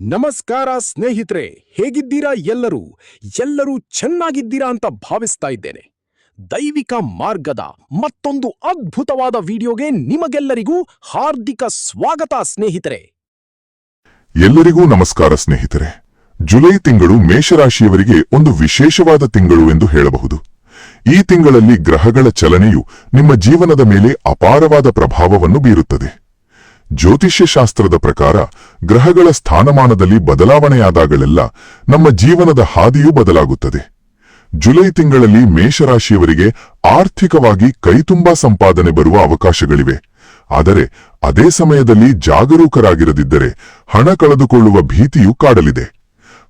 ನಮಸ್ಕಾರ ಸ್ನೇಹಿತರೆ, ಹೇಗಿದ್ದೀರಾ? ಎಲ್ಲರೂ ಚೆನ್ನಾಗಿದ್ದೀರಾ ಅಂತ ಭಾವಿಸ್ತಾ ಇದ್ದೇನೆ. ದೈವಿಕ ಮಾರ್ಗದ ಮತ್ತೊಂದು ಅದ್ಭುತವಾದ ವಿಡಿಯೋಗೆ ನಿಮಗೆಲ್ಲರಿಗೂ ಹಾರ್ದಿಕ ಸ್ವಾಗತ ಸ್ನೇಹಿತರೆ. ಎಲ್ಲರಿಗೂ ನಮಸ್ಕಾರ ಸ್ನೇಹಿತರೆ. ಜುಲೈ ತಿಂಗಳು ಮೇಷರಾಶಿಯವರಿಗೆ ಒಂದು ವಿಶೇಷವಾದ ತಿಂಗಳು ಎಂದು ಹೇಳಬಹುದು. ಈ ತಿಂಗಳಲ್ಲಿ ಗ್ರಹಗಳ ಚಲನೆಯು ನಿಮ್ಮ ಜೀವನದ ಮೇಲೆ ಅಪಾರವಾದ ಪ್ರಭಾವವನ್ನು ಬೀರುತ್ತದೆ. ಜ್ಯೋತಿಷ್ಯ ಶಾಸ್ತ್ರದ ಪ್ರಕಾರ ಗ್ರಹಗಳ ಸ್ಥಾನಮಾನದಲ್ಲಿ ಬದಲಾವಣೆಯಾದಾಗಲೆಲ್ಲ ನಮ್ಮ ಜೀವನದ ಹಾದಿಯೂ ಬದಲಾಗುತ್ತದೆ. ಜುಲೈ ತಿಂಗಳಲ್ಲಿ ಮೇಷರಾಶಿಯವರಿಗೆ ಆರ್ಥಿಕವಾಗಿ ಕೈತುಂಬಾ ಸಂಪಾದನೆ ಬರುವ ಅವಕಾಶಗಳಿವೆ. ಆದರೆ ಅದೇ ಸಮಯದಲ್ಲಿ ಜಾಗರೂಕರಾಗಿರದಿದ್ದರೆ ಹಣ ಕಳೆದುಕೊಳ್ಳುವ ಭೀತಿಯೂ ಕಾಡಲಿದೆ.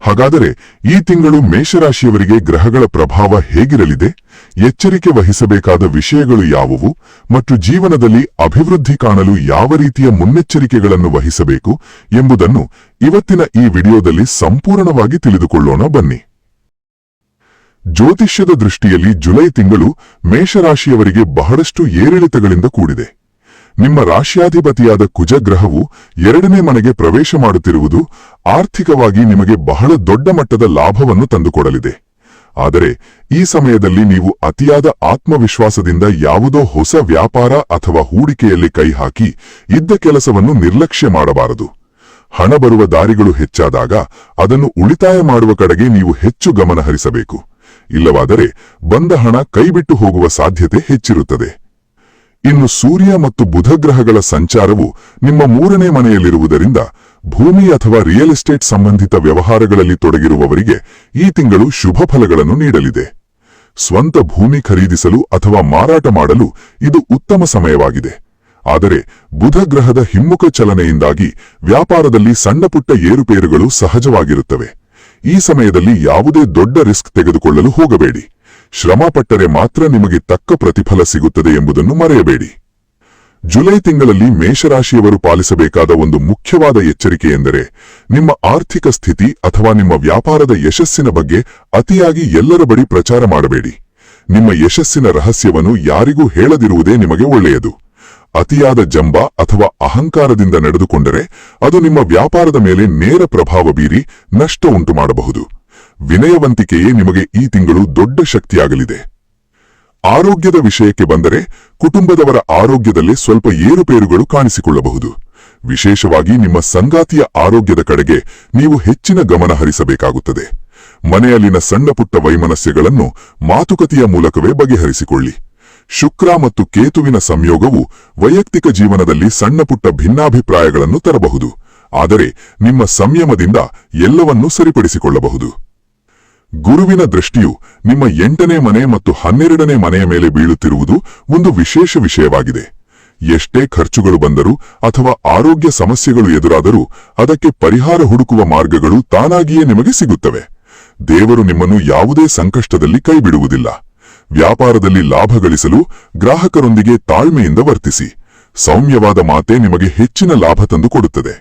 ಹಾಗಾದರೆ ಈ ತಿಂಗಳು ಮೇಷರಾಶಿಯವರಿಗೆ ಗ್ರಹಗಳ ಪ್ರಭಾವ ಹೇಗಿರಲಿದೆ, ಎಚ್ಚರಿಕೆ ವಹಿಸಬೇಕಾದ ವಿಷಯಗಳು ಯಾವುವು ಮತ್ತು ಜೀವನದಲ್ಲಿ ಅಭಿವೃದ್ಧಿ ಕಾಣಲು ಯಾವ ರೀತಿಯ ಮುನ್ನೆಚ್ಚರಿಕೆಗಳನ್ನು ವಹಿಸಬೇಕು ಎಂಬುದನ್ನು ಇವತ್ತಿನ ಈ ವಿಡಿಯೋದಲ್ಲಿ ಸಂಪೂರ್ಣವಾಗಿ ತಿಳಿದುಕೊಳ್ಳೋಣ ಬನ್ನಿ. ಜ್ಯೋತಿಷ್ಯದ ದೃಷ್ಟಿಯಲ್ಲಿ ಜುಲೈ ತಿಂಗಳು ಮೇಷರಾಶಿಯವರಿಗೆ ಬಹಳಷ್ಟು ಏರಿಳಿತಗಳಿಂದ ಕೂಡಿದೆ. ನಿಮ್ಮ ರಾಶ್ಯಾಧಿಪತಿಯಾದ ಕುಜಗ್ರಹವು 2ನೇ ಮನೆಗೆ ಪ್ರವೇಶ ಮಾಡುತ್ತಿರುವುದು ಆರ್ಥಿಕವಾಗಿ ನಿಮಗೆ ಬಹಳ ದೊಡ್ಡ ಮಟ್ಟದ ಲಾಭವನ್ನು ತಂದುಕೊಡಲಿದೆ. ಆದರೆ ಈ ಸಮಯದಲ್ಲಿ ನೀವು ಅತಿಯಾದ ಆತ್ಮವಿಶ್ವಾಸದಿಂದ ಯಾವುದೋ ಹೊಸ ವ್ಯಾಪಾರ ಅಥವಾ ಹೂಡಿಕೆಯಲ್ಲಿ ಕೈ ಹಾಕಿ ಇದ್ದ ಕೆಲಸವನ್ನು ನಿರ್ಲಕ್ಷ್ಯ ಮಾಡಬಾರದು. ಹಣ ಬರುವ ದಾರಿಗಳು ಹೆಚ್ಚಾದಾಗ ಅದನ್ನು ಉಳಿತಾಯ ಮಾಡುವ ಕಡೆಗೆ ನೀವು ಹೆಚ್ಚು ಗಮನ ಹರಿಸಬೇಕು. ಇಲ್ಲವಾದರೆ ಬಂದ ಹಣ ಕೈಬಿಟ್ಟು ಹೋಗುವ ಸಾಧ್ಯತೆ ಹೆಚ್ಚಿರುತ್ತದೆ. ಇನ್ನು ಸೂರ್ಯ ಮತ್ತು ಬುಧ ಗ್ರಹಗಳ ಸಂಚಾರವು ನಿಮ್ಮ 3ನೇ ಮನೆಯಲ್ಲಿರುವುದರಿಂದ ಭೂಮಿ ಅಥವಾ ರಿಯಲ್ ಎಸ್ಟೇಟ್ ಸಂಬಂಧಿತ ವ್ಯವಹಾರಗಳಲ್ಲಿ ತೊಡಗಿರುವವರಿಗೆ ಈ ತಿಂಗಳು ಶುಭ ಫಲಗಳನ್ನು ನೀಡಲಿದೆ. ಸ್ವಂತ ಭೂಮಿ ಖರೀದಿಸಲು ಅಥವಾ ಮಾರಾಟ ಮಾಡಲು ಇದು ಉತ್ತಮ ಸಮಯವಾಗಿದೆ. ಆದರೆ ಬುಧ ಗ್ರಹದ ಹಿಮ್ಮುಖ ಚಲನೆಯಿಂದಾಗಿ ವ್ಯಾಪಾರದಲ್ಲಿ ಸಣ್ಣಪುಟ್ಟ ಏರುಪೇರುಗಳು ಸಹಜವಾಗಿರುತ್ತವೆ. ಈ ಸಮಯದಲ್ಲಿ ಯಾವುದೇ ದೊಡ್ಡ ರಿಸ್ಕ್ ತೆಗೆದುಕೊಳ್ಳಲು ಹೋಗಬೇಡಿ. ಶ್ರಮಪಟ್ಟರೆ ಮಾತ್ರ ನಿಮಗೆ ತಕ್ಕ ಪ್ರತಿಫಲ ಸಿಗುತ್ತದೆ ಎಂಬುದನ್ನು ಮರೆಯಬೇಡಿ. ಜುಲೈ ತಿಂಗಳಲ್ಲಿ ಮೇಷರಾಶಿಯವರು ಪಾಲಿಸಬೇಕಾದ ಒಂದು ಮುಖ್ಯವಾದ ಎಚ್ಚರಿಕೆ ಎಂದರೆ ನಿಮ್ಮ ಆರ್ಥಿಕ ಸ್ಥಿತಿ ಅಥವಾ ನಿಮ್ಮ ವ್ಯಾಪಾರದ ಯಶಸ್ಸಿನ ಬಗ್ಗೆ ಅತಿಯಾಗಿ ಎಲ್ಲರ ಬಳಿ ಪ್ರಚಾರ ಮಾಡಬೇಡಿ. ನಿಮ್ಮ ಯಶಸ್ಸಿನ ರಹಸ್ಯವನ್ನು ಯಾರಿಗೂ ಹೇಳದಿರುವುದೇ ನಿಮಗೆ ಒಳ್ಳೆಯದು. ಅತಿಯಾದ ಜಂಬ ಅಥವಾ ಅಹಂಕಾರದಿಂದ ನಡೆದುಕೊಂಡರೆ ಅದು ನಿಮ್ಮ ವ್ಯಾಪಾರದ ಮೇಲೆ ನೇರ ಪ್ರಭಾವ ಬೀರಿ ನಷ್ಟ ಉಂಟು ಮಾಡಬಹುದು. ವಿನಯವಂತಿಕೆಯೇ ನಿಮಗೆ ಈ ತಿಂಗಳು ದೊಡ್ಡ ಶಕ್ತಿಯಾಗಲಿದೆ. ಆರೋಗ್ಯದ ವಿಷಯಕ್ಕೆ ಬಂದರೆ ಕುಟುಂಬದವರ ಆರೋಗ್ಯದಲ್ಲೇ ಸ್ವಲ್ಪ ಏರುಪೇರುಗಳು ಕಾಣಿಸಿಕೊಳ್ಳಬಹುದು. ವಿಶೇಷವಾಗಿ ನಿಮ್ಮ ಸಂಗಾತಿಯ ಆರೋಗ್ಯದ ಕಡೆಗೆ ನೀವು ಹೆಚ್ಚಿನ ಗಮನ ಹರಿಸಬೇಕಾಗುತ್ತದೆ. ಮನೆಯಲ್ಲಿನ ಸಣ್ಣಪುಟ್ಟ ವೈಮನಸ್ಯಗಳನ್ನು ಮಾತುಕತೆಯ ಮೂಲಕವೇ ಬಗೆಹರಿಸಿಕೊಳ್ಳಿ. ಶುಕ್ರ ಮತ್ತು ಕೇತುವಿನ ಸಂಯೋಗವು ವೈಯಕ್ತಿಕ ಜೀವನದಲ್ಲಿ ಸಣ್ಣಪುಟ್ಟ ಭಿನ್ನಾಭಿಪ್ರಾಯಗಳನ್ನು ತರಬಹುದು. ಆದರೆ ನಿಮ್ಮ ಸಂಯಮದಿಂದ ಎಲ್ಲವನ್ನೂ ಸರಿಪಡಿಸಿಕೊಳ್ಳಬಹುದು. ಗುರುವಿನ ದೃಷ್ಟಿಯು ನಿಮ್ಮ 8ನೇ ಮನೆ ಮತ್ತು 12ನೇ ಮನೆಯ ಮೇಲೆ ಬೀಳುತ್ತಿರುವುದು ಒಂದು ವಿಶೇಷ ವಿಷಯವಾಗಿದೆ. ಎಷ್ಟೇ ಖರ್ಚುಗಳು ಬಂದರೂ ಅಥವಾ ಆರೋಗ್ಯ ಸಮಸ್ಯೆಗಳು ಎದುರಾದರೂ ಅದಕ್ಕೆ ಪರಿಹಾರ ಹುಡುಕುವ ಮಾರ್ಗಗಳು ತಾನಾಗಿಯೇ ನಿಮಗೆ ಸಿಗುತ್ತವೆ. ದೇವರು ನಿಮ್ಮನ್ನು ಯಾವುದೇ ಸಂಕಷ್ಟದಲ್ಲಿ ಕೈಬಿಡುವುದಿಲ್ಲ. ವ್ಯಾಪಾರದಲ್ಲಿ ಲಾಭ ಗಳಿಸಲು ಗ್ರಾಹಕರೊಂದಿಗೆ ತಾಳ್ಮೆಯಿಂದ ವರ್ತಿಸಿ. ಸೌಮ್ಯವಾದ ಮಾತೇ ನಿಮಗೆ ಹೆಚ್ಚಿನ ಲಾಭ ತಂದುಕೊಡುತ್ತದೆ.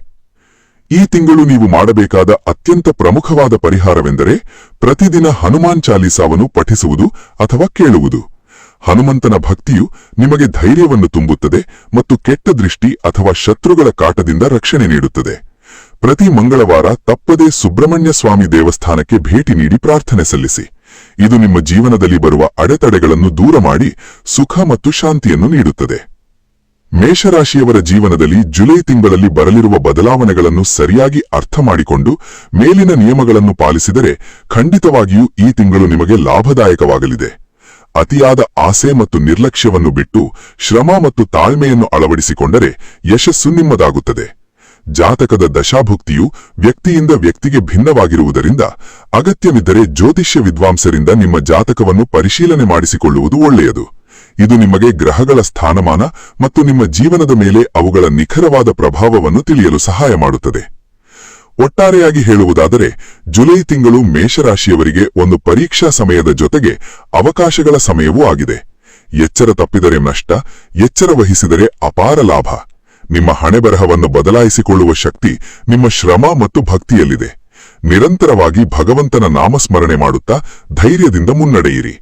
ಈ ತಿಂಗಳು ನೀವು ಮಾಡಬೇಕಾದ ಅತ್ಯಂತ ಪ್ರಮುಖವಾದ ಪರಿಹಾರವೆಂದರೆ ಪ್ರತಿದಿನ ಹನುಮಾನ್ ಚಾಲೀಸಾವನ್ನು ಪಠಿಸುವುದು ಅಥವಾ ಕೇಳುವುದು. ಹನುಮಂತನ ಭಕ್ತಿಯು ನಿಮಗೆ ಧೈರ್ಯವನ್ನು ತುಂಬುತ್ತದೆ ಮತ್ತು ಕೆಟ್ಟ ದೃಷ್ಟಿ ಅಥವಾ ಶತ್ರುಗಳ ಕಾಟದಿಂದ ರಕ್ಷಣೆ ನೀಡುತ್ತದೆ. ಪ್ರತಿ ಮಂಗಳವಾರ ತಪ್ಪದೇ ಸುಬ್ರಹ್ಮಣ್ಯ ಸ್ವಾಮಿ ದೇವಸ್ಥಾನಕ್ಕೆ ಭೇಟಿ ನೀಡಿ ಪ್ರಾರ್ಥನೆ ಸಲ್ಲಿಸಿ. ಇದು ನಿಮ್ಮ ಜೀವನದಲ್ಲಿ ಬರುವ ಅಡೆತಡೆಗಳನ್ನು ದೂರ ಮಾಡಿ ಸುಖ ಮತ್ತು ಶಾಂತಿಯನ್ನು ನೀಡುತ್ತದೆ. ಮೇಷರಾಶಿಯವರ ಜೀವನದಲ್ಲಿ ಜುಲೈ ತಿಂಗಳಲ್ಲಿ ಬರಲಿರುವ ಬದಲಾವಣೆಗಳನ್ನು ಸರಿಯಾಗಿ ಅರ್ಥ ಮಾಡಿಕೊಂಡು ಮೇಲಿನ ನಿಯಮಗಳನ್ನು ಪಾಲಿಸಿದರೆ ಖಂಡಿತವಾಗಿಯೂ ಈ ತಿಂಗಳು ನಿಮಗೆ ಲಾಭದಾಯಕವಾಗಲಿದೆ. ಅತಿಯಾದ ಆಸೆ ಮತ್ತು ನಿರ್ಲಕ್ಷ್ಯವನ್ನು ಬಿಟ್ಟು ಶ್ರಮ ಮತ್ತು ತಾಳ್ಮೆಯನ್ನು ಅಳವಡಿಸಿಕೊಂಡರೆ ಯಶಸ್ಸು ನಿಮ್ಮದಾಗುತ್ತದೆ. ಜಾತಕದ ದಶಾಭುಕ್ತಿಯು ವ್ಯಕ್ತಿಯಿಂದ ವ್ಯಕ್ತಿಗೆ ಭಿನ್ನವಾಗಿರುವುದರಿಂದ ಅಗತ್ಯವಿದ್ದರೆ ಜ್ಯೋತಿಷ್ಯ ವಿದ್ವಾಂಸರಿಂದ ನಿಮ್ಮ ಜಾತಕವನ್ನು ಪರಿಶೀಲನೆ ಮಾಡಿಸಿಕೊಳ್ಳುವುದು ಒಳ್ಳೆಯದು. ಇದು ನಿಮಗೆ ಗ್ರಹಗಳ ಸ್ಥಾನಮಾನ ಮತ್ತು ನಿಮ್ಮ ಜೀವನದ ಮೇಲೆ ಅವುಗಳ ನಿಖರವಾದ ಪ್ರಭಾವವನ್ನು ತಿಳಿಯಲು ಸಹಾಯ ಮಾಡುತ್ತದೆ. ಒಟ್ಟಾರೆಯಾಗಿ ಹೇಳುವುದಾದರೆ ಜುಲೈ ತಿಂಗಳು ಮೇಷರಾಶಿಯವರಿಗೆ ಒಂದು ಪರೀಕ್ಷಾ ಸಮಯದ ಜೊತೆಗೆ ಅವಕಾಶಗಳ ಸಮಯವೂ ಆಗಿದೆ. ಎಚ್ಚರ ತಪ್ಪಿದರೆ ನಷ್ಟ, ಎಚ್ಚರ ವಹಿಸಿದರೆ ಅಪಾರ ಲಾಭ. ನಿಮ್ಮ ಹಣೆಬರಹವನ್ನು ಬದಲಾಯಿಸಿಕೊಳ್ಳುವ ಶಕ್ತಿ ನಿಮ್ಮ ಶ್ರಮ ಮತ್ತು ಭಕ್ತಿಯಲ್ಲಿದೆ. ನಿರಂತರವಾಗಿ ಭಗವಂತನ ನಾಮಸ್ಮರಣೆ ಮಾಡುತ್ತಾ ಧೈರ್ಯದಿಂದ ಮುನ್ನಡೆಯಿರಿ.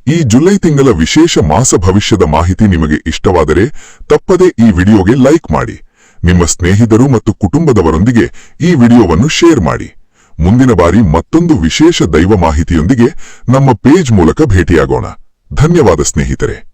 ಈ ಜುಲೈ ತಿಂಗಳ ವಿಶೇಷ ಮಾಸ ಭವಿಷ್ಯದ ಮಾಹಿತಿ ನಿಮಗೆ ಇಷ್ಟವಾದರೆ ತಪ್ಪದೇ ಈ ವಿಡಿಯೋಗೆ ಲೈಕ್ ಮಾಡಿ. ನಿಮ್ಮ ಸ್ನೇಹಿತರು ಮತ್ತು ಕುಟುಂಬದವರೊಂದಿಗೆ ಈ ವಿಡಿಯೋವನ್ನು ಶೇರ್ ಮಾಡಿ. ಮುಂದಿನ ಬಾರಿ ಮತ್ತೊಂದು ವಿಶೇಷ ದೈವ ಮಾಹಿತಿಯೊಂದಿಗೆ ನಮ್ಮ ಪೇಜ್ ಮೂಲಕ ಭೇಟಿಯಾಗೋಣ. ಧನ್ಯವಾದ ಸ್ನೇಹಿತರೆ.